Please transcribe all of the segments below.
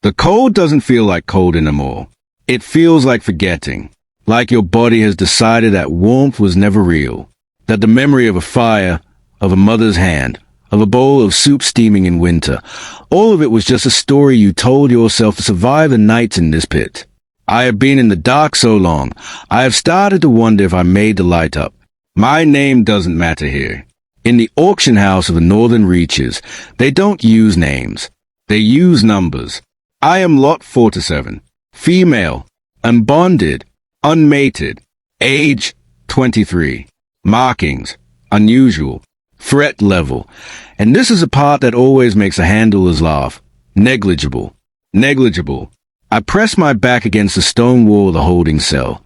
The cold doesn't feel like cold anymore. It feels like forgetting, like your body has decided that warmth was never real, that the memory of a fire, of a mother's hand, of a bowl of soup steaming in winter, all of it was just a story you told yourself to survive the nights in this pit. I have been in the dark so long, I have started to wonder if I made the light up. My name doesn't matter here. In the auction house of the northern reaches, they don't use names. They use numbers. I am lot 47, female, unbonded, unmated, age 23, markings, unusual, threat level, and this is the part that always makes the handlers laugh, negligible, negligible. I press my back against the stone wall of the holding cell,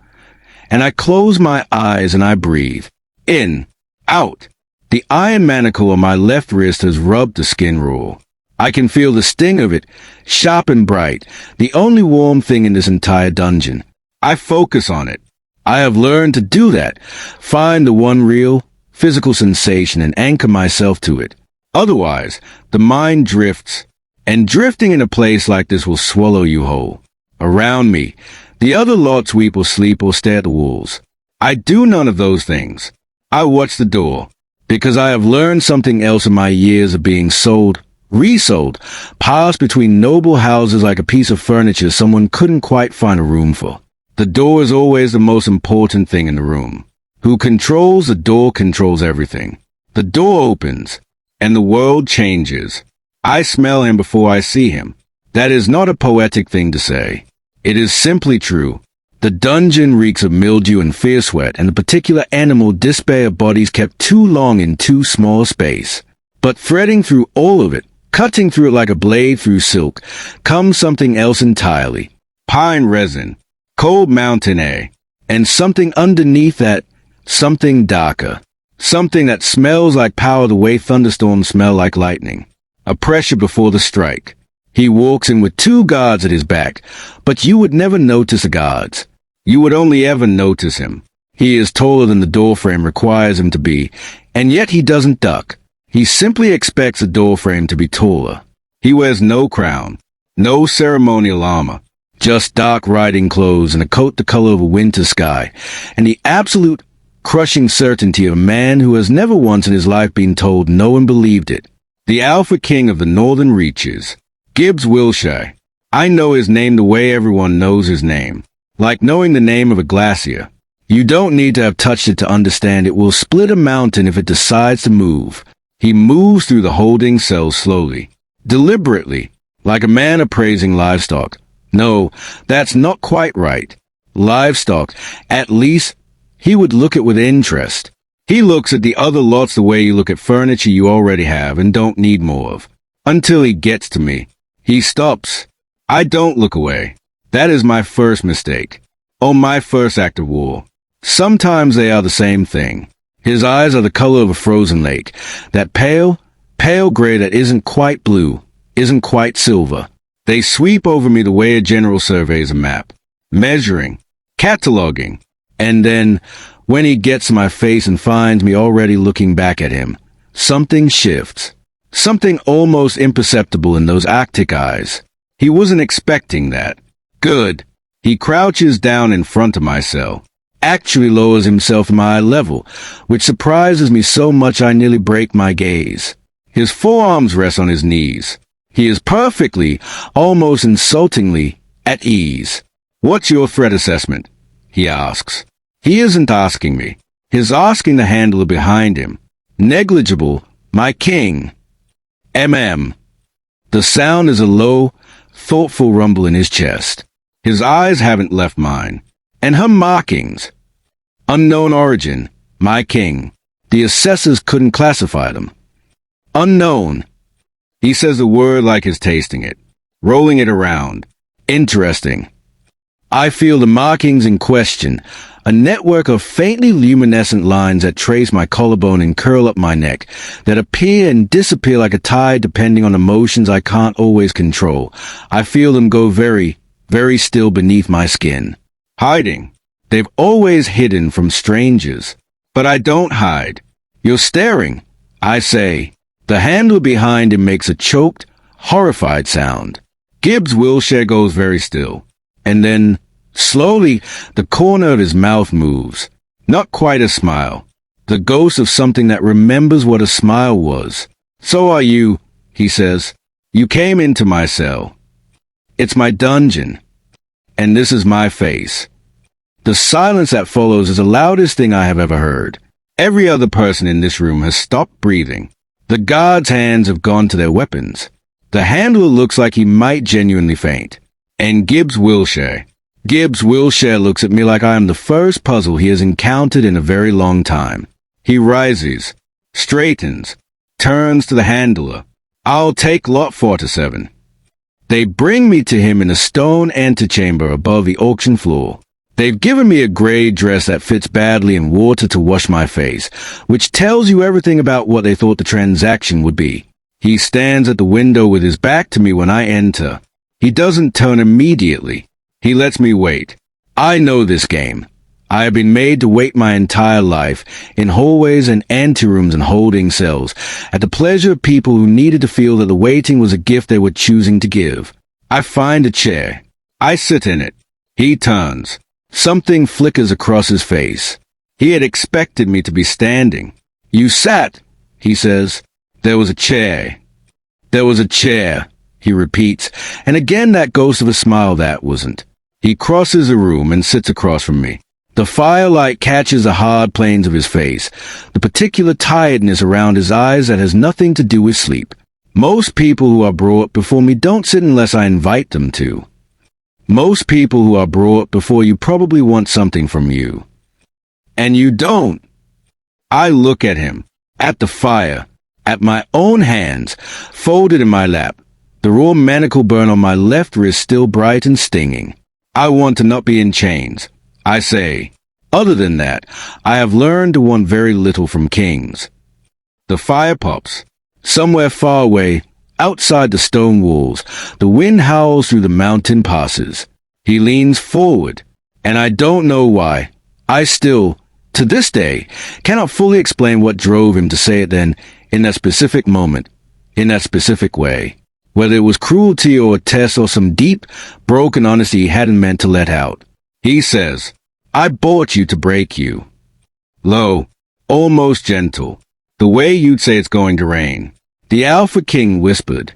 and I close my eyes and I breathe. In, out. The iron manacle on my left wrist has rubbed the skin raw. I can feel the sting of it, sharp and bright, the only warm thing in this entire dungeon. I focus on it. I have learned to do that, find the one real, physical sensation and anchor myself to it. Otherwise, the mind drifts, and drifting in a place like this will swallow you whole. Around me, the other lots weep or sleep or stare at the walls. I do none of those things. I watch the door, because I have learned something else in my years of being sold, resold, passed between noble houses like a piece of furniture someone couldn't quite find a room for. The door is always the most important thing in the room. Who controls the door controls everything. The door opens, and the world changes. I smell him before I see him. That is not a poetic thing to say. It is simply true. The dungeon reeks of mildew and fear sweat, and the particular animal despair of bodies kept too long in too small space. But threading through all of it, cutting through it like a blade through silk, comes something else entirely. Pine resin, cold mountain air, and something underneath that, something darker. Something that smells like power the way thunderstorms smell like lightning. A pressure before the strike. He walks in with 2 guards at his back, but you would never notice the guards. You would only ever notice him. He is taller than the doorframe requires him to be, and yet he doesn't duck. He simply expects the doorframe to be taller. He wears no crown, no ceremonial armor, just dark riding clothes and a coat the color of a winter sky, and the absolute crushing certainty of a man who has never once in his life been told no and believed it. The Alpha King of the Northern Reaches. Gibbs Wilshire. I know his name the way everyone knows his name. Like knowing the name of a glacier. You don't need to have touched it to understand it will split a mountain if it decides to move. He moves through the holding cells slowly, deliberately, like a man appraising livestock. No, that's not quite right. Livestock, at least, he would look at with interest. He looks at the other lots the way you look at furniture you already have and don't need more of. Until he gets to me. He stops. I don't look away. That is my first mistake. Oh, my first act of war. Sometimes they are the same thing. His eyes are the color of a frozen lake. That pale, pale gray that isn't quite blue, isn't quite silver. They sweep over me the way a general surveys a map. Measuring, cataloging. And then, when he gets to my face and finds me already looking back at him, something shifts. Something almost imperceptible in those Arctic eyes. He wasn't expecting that. Good. He crouches down in front of my cell. Actually lowers himself to my eye level, which surprises me so much I nearly break my gaze. His forearms rest on his knees. He is perfectly, almost insultingly, at ease. What's your threat assessment? He asks. He isn't asking me. He's asking the handler behind him. Negligible, my king. MM. The sound is a low, thoughtful rumble in his chest. His eyes haven't left mine. And her markings. Unknown origin, my king. The assessors couldn't classify them. Unknown. He says the word like he's tasting it, rolling it around. Interesting. I feel the markings in question, a network of faintly luminescent lines that trace my collarbone and curl up my neck, that appear and disappear like a tide depending on emotions I can't always control. I feel them go very, very still beneath my skin. Hiding. They've always hidden from strangers. But I don't hide. You're staring, I say. The handler behind him makes a choked, horrified sound. Gibbs Wilshire goes very still, and then, slowly, the corner of his mouth moves. Not quite a smile. The ghost of something that remembers what a smile was. "So are you," he says. "You came into my cell. It's my dungeon. And this is my face." The silence that follows is the loudest thing I have ever heard. Every other person in this room has stopped breathing. The guards' hands have gone to their weapons. The handler looks like he might genuinely faint. And Gibbs Wilshire looks at me like I am the first puzzle he has encountered in a very long time. He rises, straightens, turns to the handler. "I'll take lot 47. They bring me to him in a stone antechamber above the auction floor. They've given me a gray dress that fits badly and water to wash my face, which tells you everything about what they thought the transaction would be. He stands at the window with his back to me when I enter. He doesn't turn immediately. He lets me wait. I know this game. I have been made to wait my entire life, in hallways and anterooms and holding cells, at the pleasure of people who needed to feel that the waiting was a gift they were choosing to give. I find a chair. I sit in it. He turns. Something flickers across his face. He had expected me to be standing. "You sat," he says. "There was a chair." "There was a chair," he repeats, and again that ghost of a smile that wasn't. He crosses the room and sits across from me. The firelight catches the hard planes of his face, the particular tiredness around his eyes that has nothing to do with sleep. Most people who are brought before me don't sit unless I invite them to. Most people who are brought before you probably want something from you. And you don't. I look at him, at the fire, at my own hands, folded in my lap, the raw manacle burn on my left wrist still bright and stinging. I want to not be in chains, I say. Other than that, I have learned to want very little from kings. The fire pops. Somewhere far away, outside the stone walls, the wind howls through the mountain passes. He leans forward, and I don't know why. I still, to this day, cannot fully explain what drove him to say it then, in that specific moment, in that specific way. Whether it was cruelty or a test or some deep, broken honesty he hadn't meant to let out. He says, "I bought you to break you." Low, almost gentle, the way you'd say it's going to rain. The Alpha King whispered.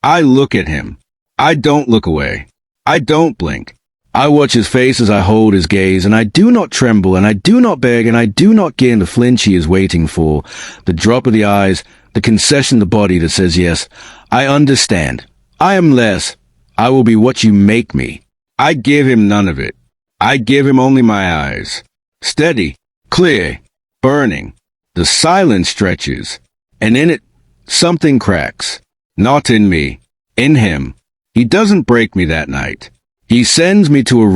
I look at him. I don't look away. I don't blink. I watch his face as I hold his gaze, and I do not tremble, and I do not beg, and I do not gain the flinch he is waiting for, the drop of the eyes, the concession of the body that says yes. I understand. I am less. I will be what you make me. I give him none of it. I give him only my eyes. Steady, clear, burning. The silence stretches, and in it, something cracks. Not in me. In him. He doesn't break me that night. He sends me to a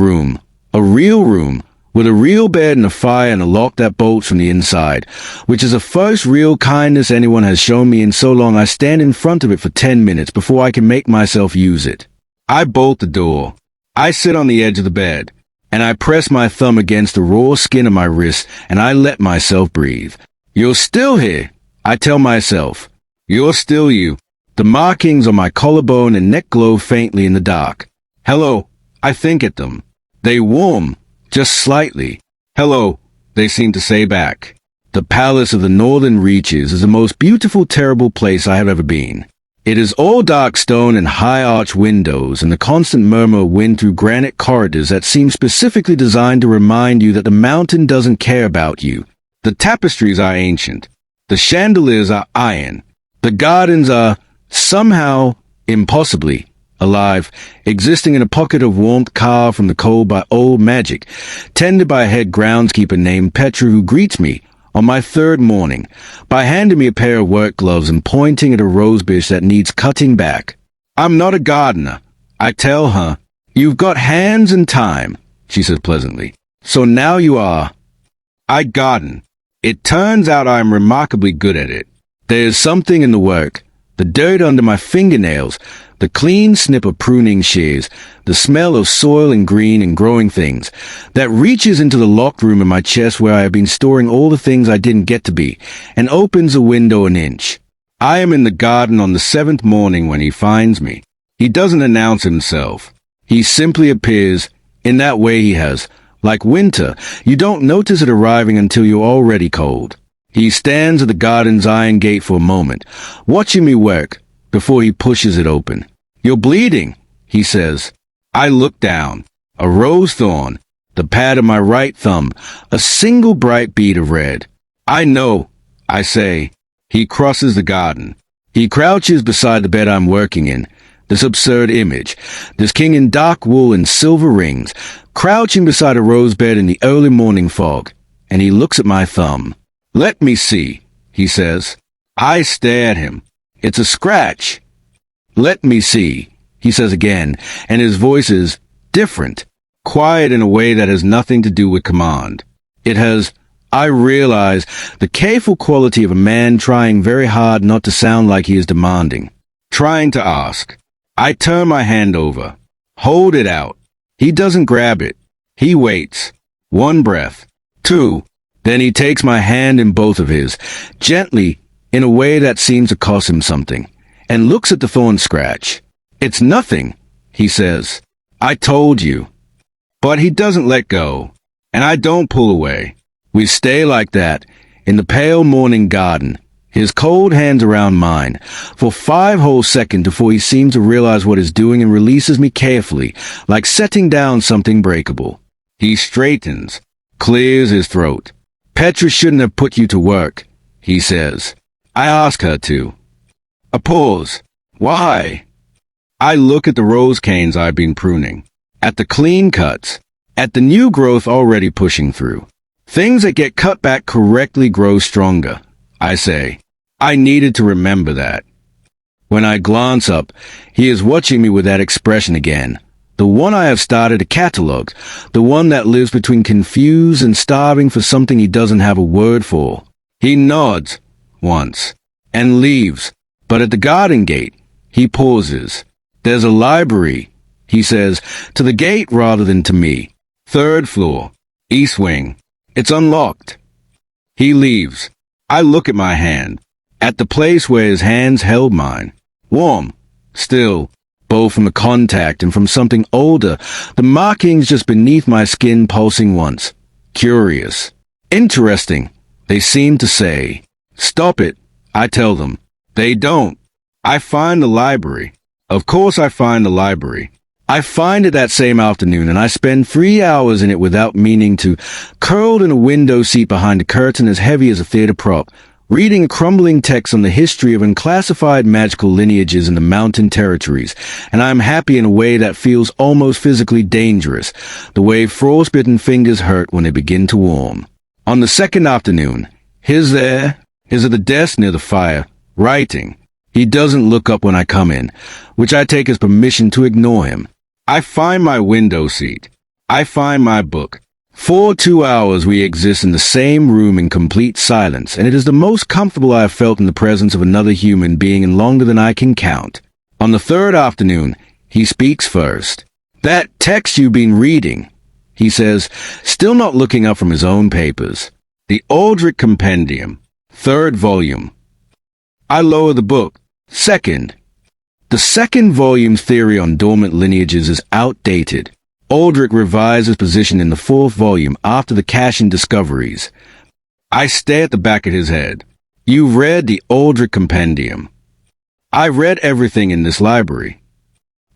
real room, with a real bed and a fire and a lock that bolts from the inside, which is the first real kindness anyone has shown me in so long I stand in front of it for 10 minutes before I can make myself use it. I bolt the door. I sit on the edge of the bed, and I press my thumb against the raw skin of my wrist, and I let myself breathe. You're still here, I tell myself. You're still you. The markings on my collarbone and neck glow faintly in the dark. Hello, I think at them. They warm, just slightly. Hello, they seem to say back. The palace of the northern reaches is the most beautiful, terrible place I have ever been. It is all dark stone and high arched windows and the constant murmur of wind through granite corridors that seem specifically designed to remind you that the mountain doesn't care about you. The tapestries are ancient. The chandeliers are iron. The gardens are, somehow, impossibly, alive, existing in a pocket of warmth carved from the cold by old magic, tended by a head groundskeeper named Petra who greets me, on my third morning, by handing me a pair of work gloves and pointing at a rosebush that needs cutting back. I'm not a gardener, I tell her. You've got hands and time, she says pleasantly. So now you are. I garden. It turns out I am remarkably good at it. There is something in the work, the dirt under my fingernails, the clean snip of pruning shears, the smell of soil and green and growing things, that reaches into the locked room in my chest where I have been storing all the things I didn't get to be, and opens a window an inch. I am in the garden on the 7th morning when he finds me. He doesn't announce himself. He simply appears. In that way he has. Like winter, you don't notice it arriving until you're already cold. He stands at the garden's iron gate for a moment, watching me work, before he pushes it open. "You're bleeding," he says. I look down. A rose thorn, the pad of my right thumb, a single bright bead of red. "I know," I say. He crosses the garden. He crouches beside the bed I'm working in. This absurd image, this king in dark wool and silver rings, crouching beside a rose bed in the early morning fog, and he looks at my thumb. "Let me see," he says. I stare at him. "It's a scratch." "Let me see," he says again, and his voice is different, quiet in a way that has nothing to do with command. It has, I realize, the careful quality of a man trying very hard not to sound like he is demanding, trying to ask. I turn my hand over. Hold it out. He doesn't grab it. He waits. One breath. Two. Then he takes my hand in both of his, gently, in a way that seems to cost him something, and looks at the thorn scratch. "It's nothing," he says. "I told you." But he doesn't let go, and I don't pull away. We stay like that, in the pale morning garden, his cold hands around mine, for 5 whole seconds before he seems to realize what he's doing and releases me carefully, like setting down something breakable. He straightens, clears his throat. "Petra shouldn't have put you to work," he says. I ask her to. A pause. "Why?" I look at the rose canes I've been pruning, at the clean cuts, at the new growth already pushing through. Things that get cut back correctly grow stronger, I say. I needed to remember that. When I glance up, he is watching me with that expression again, the one I have started to catalog, the one that lives between confused and starving for something he doesn't have a word for. He nods once and leaves, but at the garden gate, he pauses. "There's a library," he says, to the gate rather than to me. "3rd floor, east wing. It's unlocked." He leaves. I look at my hand, at the place where his hands held mine. Warm, still, both from the contact and from something older, the markings just beneath my skin pulsing once. Curious. Interesting, they seem to say. "Stop it," I tell them. They don't. I find the library. Of course I find the library. I find it that same afternoon, and I spend 3 hours in it without meaning to, curled in a window seat behind a curtain as heavy as a theater prop, reading a crumbling text on the history of unclassified magical lineages in the mountain territories, and I am happy in a way that feels almost physically dangerous, the way frostbitten fingers hurt when they begin to warm. On the second afternoon, he's at the desk near the fire, writing. He doesn't look up when I come in, which I take as permission to ignore him. I find my window seat. I find my book. For 2 hours we exist in the same room in complete silence, and it is the most comfortable I have felt in the presence of another human being in longer than I can count. On the 3rd afternoon, he speaks first. "That text you've been reading," he says, still not looking up from his own papers. "The Aldrich Compendium, 3rd volume." I lower the book. "Second." The 2nd volume's theory on dormant lineages is outdated. Aldrich revised his position in the 4th volume after the Cashin discoveries. I stare at the back of his head. "You've read the Aldrich Compendium." "I read everything in this library."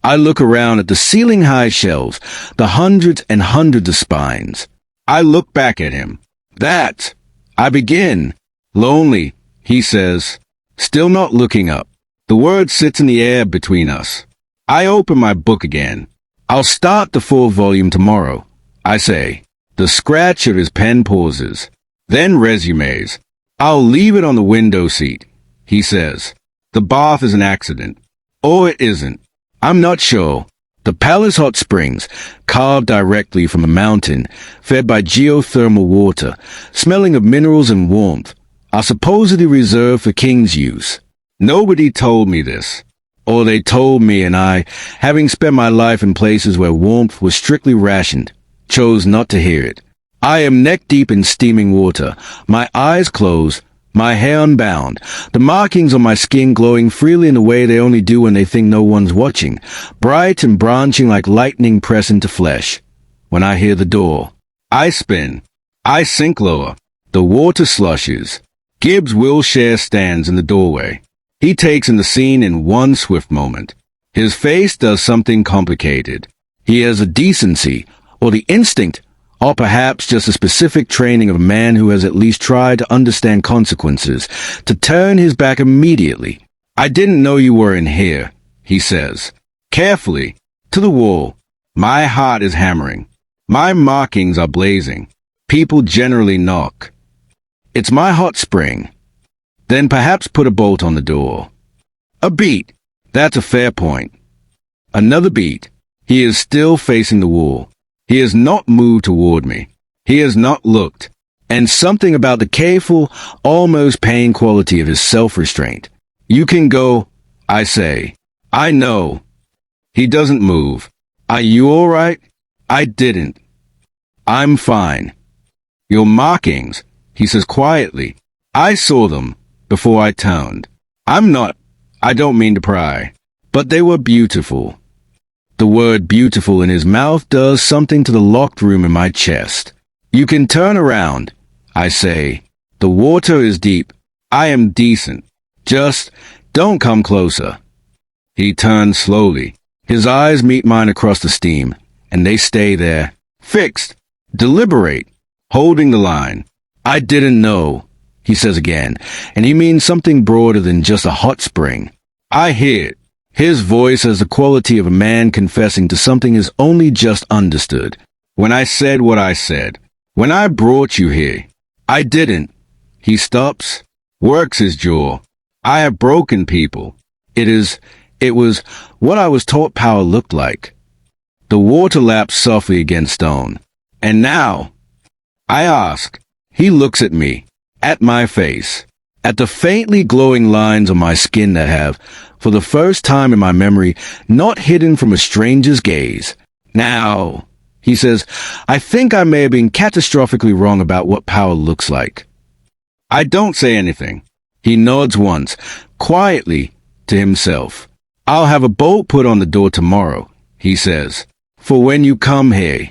I look around at the ceiling-high shelves, the hundreds and hundreds of spines. I look back at him. "That." I begin. "Lonely," he says, still not looking up. The word sits in the air between us. I open my book again. "I'll start the 4th volume tomorrow," I say. The scratch of his pen pauses. Then resumes. "I'll leave it on the window seat," he says. "The bath is an accident." Or it isn't. I'm not sure. The palace hot springs, carved directly from a mountain, fed by geothermal water, smelling of minerals and warmth, are supposedly reserved for king's use. Nobody told me this. Or they told me, and I, having spent my life in places where warmth was strictly rationed, chose not to hear it. I am neck-deep in steaming water, my eyes closed, my hair unbound, the markings on my skin glowing freely in the way they only do when they think no one's watching, bright and branching like lightning press into flesh. When I hear the door, I spin. I sink lower. The water slushes. Gibbs Wilshire stands in the doorway. He takes in the scene in one swift moment. His face does something complicated. He has a decency, or the instinct, or perhaps just a specific training of a man who has at least tried to understand consequences, to turn his back immediately. "I didn't know you were in here," he says. Carefully, to the wall. My heart is hammering. My markings are blazing. People generally knock. It's my hot spring. Then perhaps put a bolt on the door. A beat. That's a fair point. Another beat. He is still facing the wall. He has not moved toward me. He has not looked. And something about the careful, almost pain quality of his self-restraint. "You can go," I say. "I know." He doesn't move. "Are you all right?" "I didn't." "I'm fine." "Your markings," he says quietly. "I saw them before I turned. I don't mean to pry, but they were beautiful." The word beautiful in his mouth does something to the locked room in my chest. "You can turn around," I say. "The water is deep. I am decent. Just don't come closer." He turns slowly. His eyes meet mine across the steam, and they stay there, fixed, deliberate, holding the line. "I didn't know," he says again, and he means something broader than just a hot spring. I hear it. His voice has the quality of a man confessing to something he's only just understood. "When I said what I said, when I brought you here, I didn't." He stops, works his jaw. "I have broken people. It was what I was taught power looked like." The water laps softly against stone. "And now?" I ask. He looks at me, at my face, at the faintly glowing lines on my skin that have, for the first time in my memory, not hidden from a stranger's gaze. "Now," he says, "I think I may have been catastrophically wrong about what power looks like." I don't say anything. He nods once, quietly, to himself. "I'll have a bolt put on the door tomorrow," he says, "for when you come here."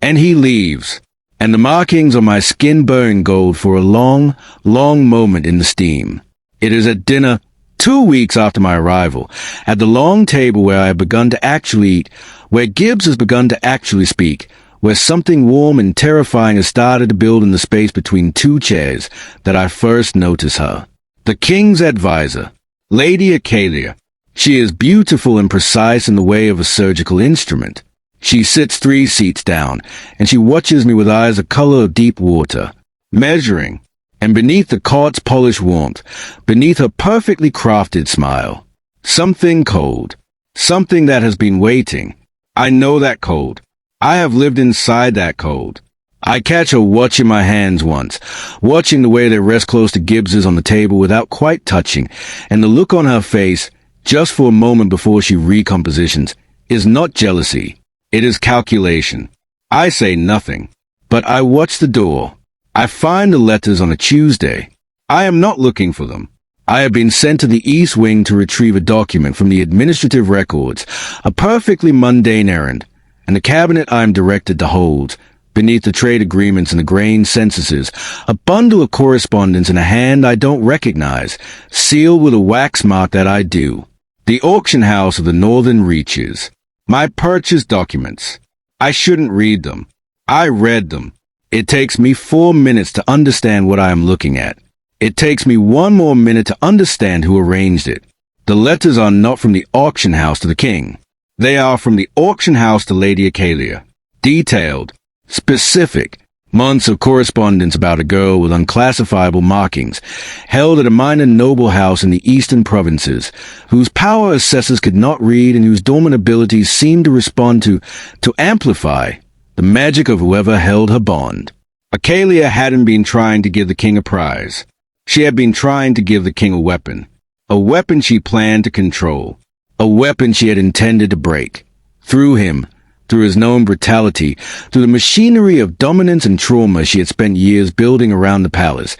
And he leaves, and the markings on my skin burn gold for a long, long moment in the steam. It is at dinner, 2 weeks after my arrival, at the long table where I have begun to actually eat, where Gibbs has begun to actually speak, where something warm and terrifying has started to build in the space between two chairs, that I first notice her. The king's advisor, Lady Acalia. She is beautiful and precise in the way of a surgical instrument. She sits 3 seats down, and she watches me with eyes the color of deep water, measuring, and beneath the cart's polished warmth, beneath her perfectly crafted smile, something cold, something that has been waiting. I know that cold. I have lived inside that cold. I catch her watching my hands once, watching the way they rest close to Gibbs's on the table without quite touching, and the look on her face, just for a moment before she recompositions, is not jealousy. It is calculation. I say nothing, but I watch the door. I find the letters on a Tuesday. I am not looking for them. I have been sent to the East Wing to retrieve a document from the administrative records, a perfectly mundane errand, and the cabinet I am directed to hold, beneath the trade agreements and the grain censuses, a bundle of correspondence in a hand I don't recognize, sealed with a wax mark that I do. The auction house of the Northern Reaches. My purchase documents. I shouldn't read them. I read them. It takes me 4 minutes to understand what I am looking at. It takes me 1 more minute to understand who arranged it. The letters are not from the auction house to the king. They are from the auction house to Lady Acalia. Detailed, specific, months of correspondence about a girl with unclassifiable markings, held at a minor noble house in the eastern provinces, whose power assessors could not read and whose dormant abilities seemed to respond to amplify, the magic of whoever held her bond. Acalia hadn't been trying to give the king a prize. She had been trying to give the king a weapon she planned to control, a weapon she had intended to break, through him, through his known brutality, through the machinery of dominance and trauma she had spent years building around the palace,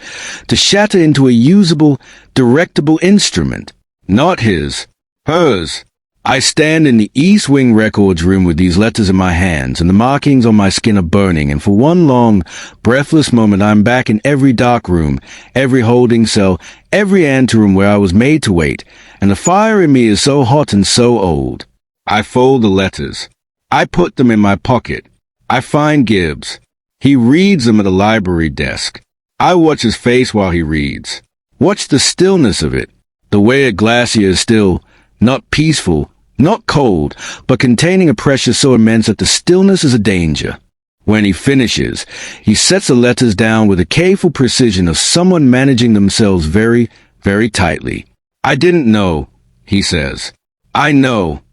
to shatter into a usable, directable instrument. Not his, hers. I stand in the East Wing Records room with these letters in my hands, and the markings on my skin are burning, and for one long, breathless moment I'm back in every dark room, every holding cell, every anteroom where I was made to wait, and the fire in me is so hot and so old. I fold the letters. I put them in my pocket. I find Gibbs. He reads them at a library desk. I watch his face while he reads. Watch the stillness of it, the way a glacier is still, not peaceful, not cold, but containing a pressure so immense that the stillness is a danger. When he finishes, he sets the letters down with the careful precision of someone managing themselves very, very tightly. I didn't know, he says. I know.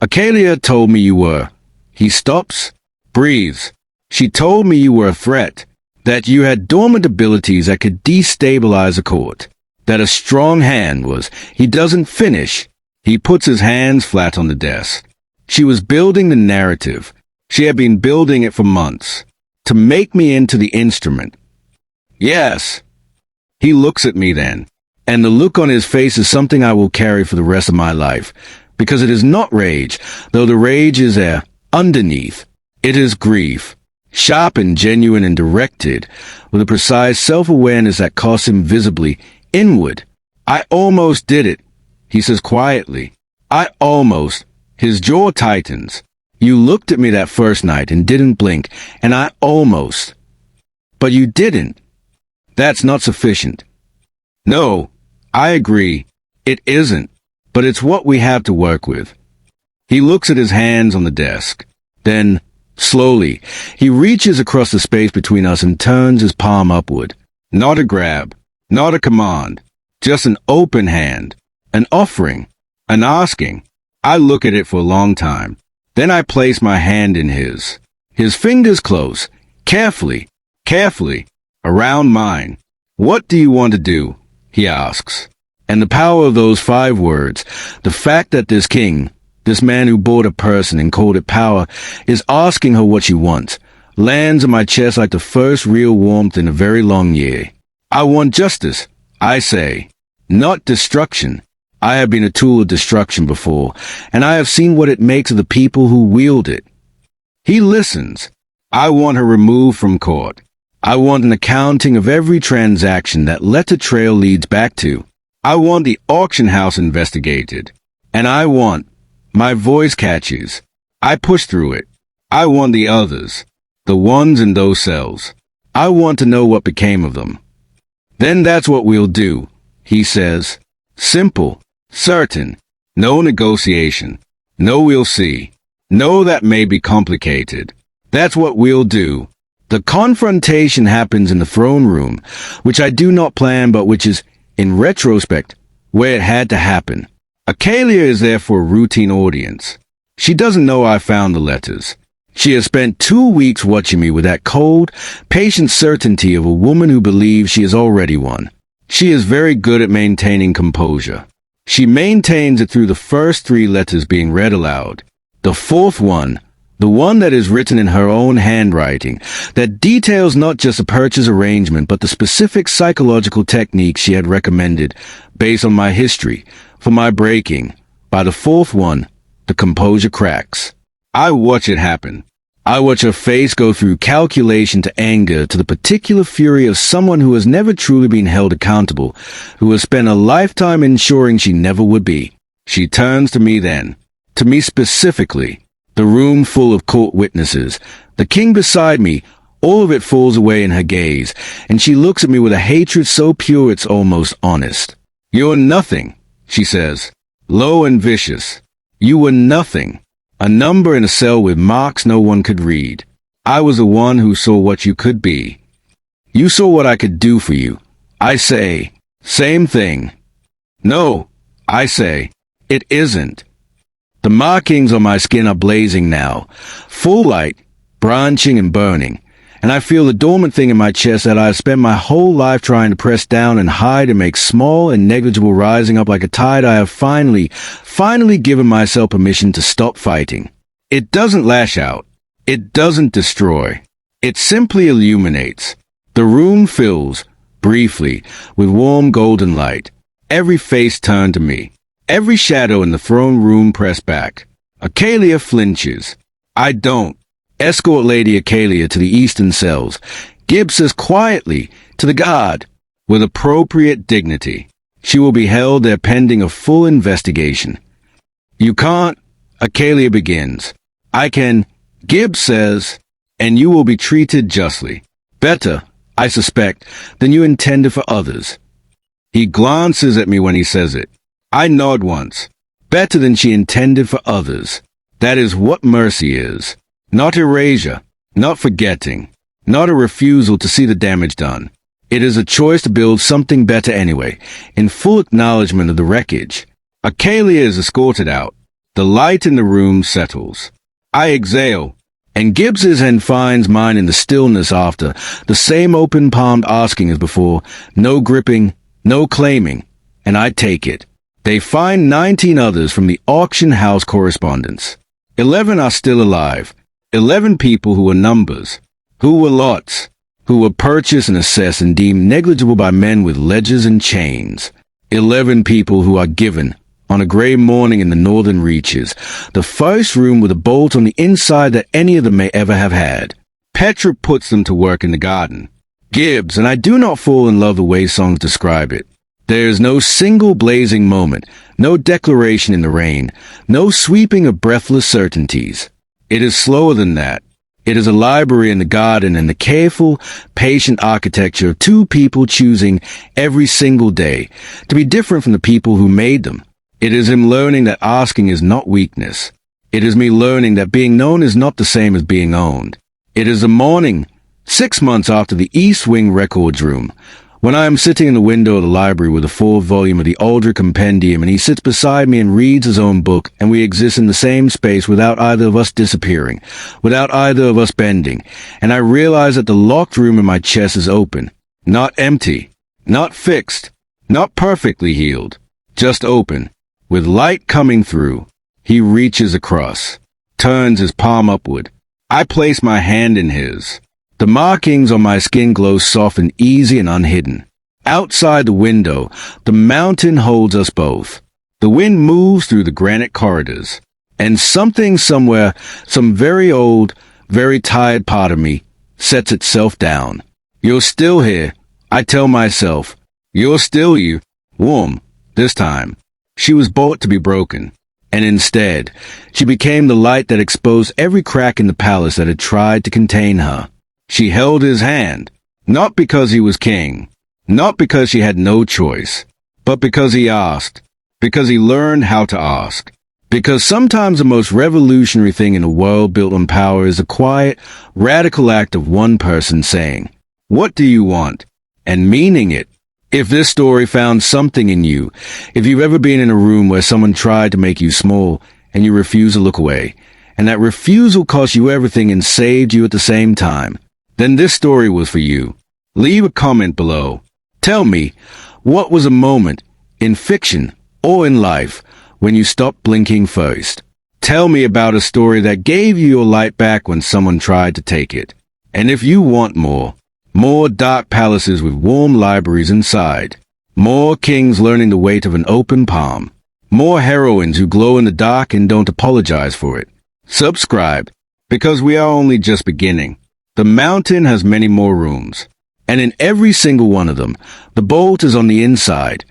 Acalia told me you were. He stops, breathes. She told me you were a threat, that you had dormant abilities that could destabilize a court, that a strong hand was. He doesn't finish. He puts his hands flat on the desk. She was building the narrative. She had been building it for months. To make me into the instrument. Yes. He looks at me then, and the look on his face is something I will carry for the rest of my life, because it is not rage, though the rage is there, underneath. It is grief, sharp and genuine and directed, with a precise self-awareness that costs him visibly, inward. I almost did it. He says quietly, I almost. His jaw tightens. You looked at me that first night and didn't blink, and I almost. But you didn't. That's not sufficient. No, I agree. It isn't. But it's what we have to work with. He looks at his hands on the desk. Then, slowly, he reaches across the space between us and turns his palm upward. Not a grab, not a command, just an open hand. An offering, an asking. I look at it for a long time. Then I place my hand in his. His fingers close, carefully, around mine. What do you want to do? He asks. And the power of those 5 words, the fact that this king, this man who bought a person and called it power, is asking her what she wants, lands on my chest like the first real warmth in a very long year. I want justice, I say, not destruction. I have been a tool of destruction before, and I have seen what it makes of the people who wield it. He listens. I want her removed from court. I want an accounting of every transaction that letter trail leads back to. I want the auction house investigated. And I want, my voice catches. I push through it. I want the others, the ones in those cells. I want to know what became of them. Then that's what we'll do, he says. Simple. Certain. No negotiation. No we'll see. No that may be complicated. That's what we'll do. The confrontation happens in the throne room, which I do not plan but which is, in retrospect, where it had to happen. Acalia is there for a routine audience. She doesn't know I found the letters. She has spent 2 weeks watching me with that cold, patient certainty of a woman who believes she has already won. She is very good at maintaining composure. She maintains it through the first 3 letters being read aloud. The 4th one, the one that is written in her own handwriting, that details not just a purchase arrangement but the specific psychological techniques she had recommended, based on my history, for my breaking. By the 4th one, the composure cracks. I watch it happen. I watch her face go through calculation to anger to the particular fury of someone who has never truly been held accountable, who has spent a lifetime ensuring she never would be. She turns to me then, to me specifically, the room full of court witnesses, the king beside me, all of it falls away in her gaze, and she looks at me with a hatred so pure it's almost honest. You're nothing, she says, low and vicious. You were nothing. A number in a cell with marks no one could read. I was the one who saw what you could be. You saw what I could do for you. I say, same thing. No, I say, it isn't. The markings on my skin are blazing now, full light, branching and burning, and I feel the dormant thing in my chest that I have spent my whole life trying to press down and hide and make small and negligible rising up like a tide. I have finally given myself permission to stop fighting. It doesn't lash out. It doesn't destroy. It simply illuminates. The room fills, briefly, with warm golden light. Every face turned to me. Every shadow in the throne room pressed back. Acalia flinches. I don't. Escort Lady Acalia to the eastern cells. Gibbs says quietly to the guard, with appropriate dignity. She will be held there pending a full investigation. You can't, Acalia begins. I can, Gibbs says, and you will be treated justly. Better, I suspect, than you intended for others. He glances at me when he says it. I nod once. Better than she intended for others. That is what mercy is. Not erasure, not forgetting, not a refusal to see the damage done. It is a choice to build something better anyway, in full acknowledgement of the wreckage. Acalia is escorted out. The light in the room settles. I exhale, and Gibbs's hand finds mine in the stillness after, the same open-palmed asking as before, no gripping, no claiming, and I take it. They find 19 others from the auction house correspondence. 11 are still alive. 11 people who were numbers, who were lots, who were purchased and assessed and deemed negligible by men with ledgers and chains. 11 people who are given, on a grey morning in the northern reaches, the first room with a bolt on the inside that any of them may ever have had. Petra puts them to work in the garden. Gibbs, and I do not fall in love the way songs describe it. There is no single blazing moment, no declaration in the rain, no sweeping of breathless certainties. It is slower than that. It is a library in the garden and the careful, patient architecture of two people choosing every single day to be different from the people who made them. It is him learning that asking is not weakness. It is me learning that being known is not the same as being owned. It is a morning, 6 months after the East Wing Records Room, when I am sitting in the window of the library with a full volume of the Aldrich Compendium, and he sits beside me and reads his own book, and we exist in the same space without either of us disappearing, without either of us bending, and I realize that the locked room in my chest is open, not empty, not fixed, not perfectly healed, just open, with light coming through. He reaches across, turns his palm upward. I place my hand in his. The markings on my skin glow soft and easy and unhidden. Outside the window, the mountain holds us both. The wind moves through the granite corridors. And something somewhere, some very old, very tired part of me, sets itself down. You're still here, I tell myself. You're still you. Warm, this time. She was bought to be broken. And instead, she became the light that exposed every crack in the palace that had tried to contain her. She held his hand, not because he was king, not because she had no choice, but because he asked, because he learned how to ask. Because sometimes the most revolutionary thing in a world built on power is the quiet, radical act of one person saying, "What do you want?" and meaning it. If this story found something in you, if you've ever been in a room where someone tried to make you small and you refused to look away, and that refusal cost you everything and saved you at the same time, then this story was for you. Leave a comment below. Tell me, what was a moment, in fiction or in life, when you stopped blinking first? Tell me about a story that gave you your light back when someone tried to take it. And if you want more dark palaces with warm libraries inside, more kings learning the weight of an open palm, more heroines who glow in the dark and don't apologize for it, subscribe, because we are only just beginning. The mountain has many more rooms, and in every single one of them, the bolt is on the inside,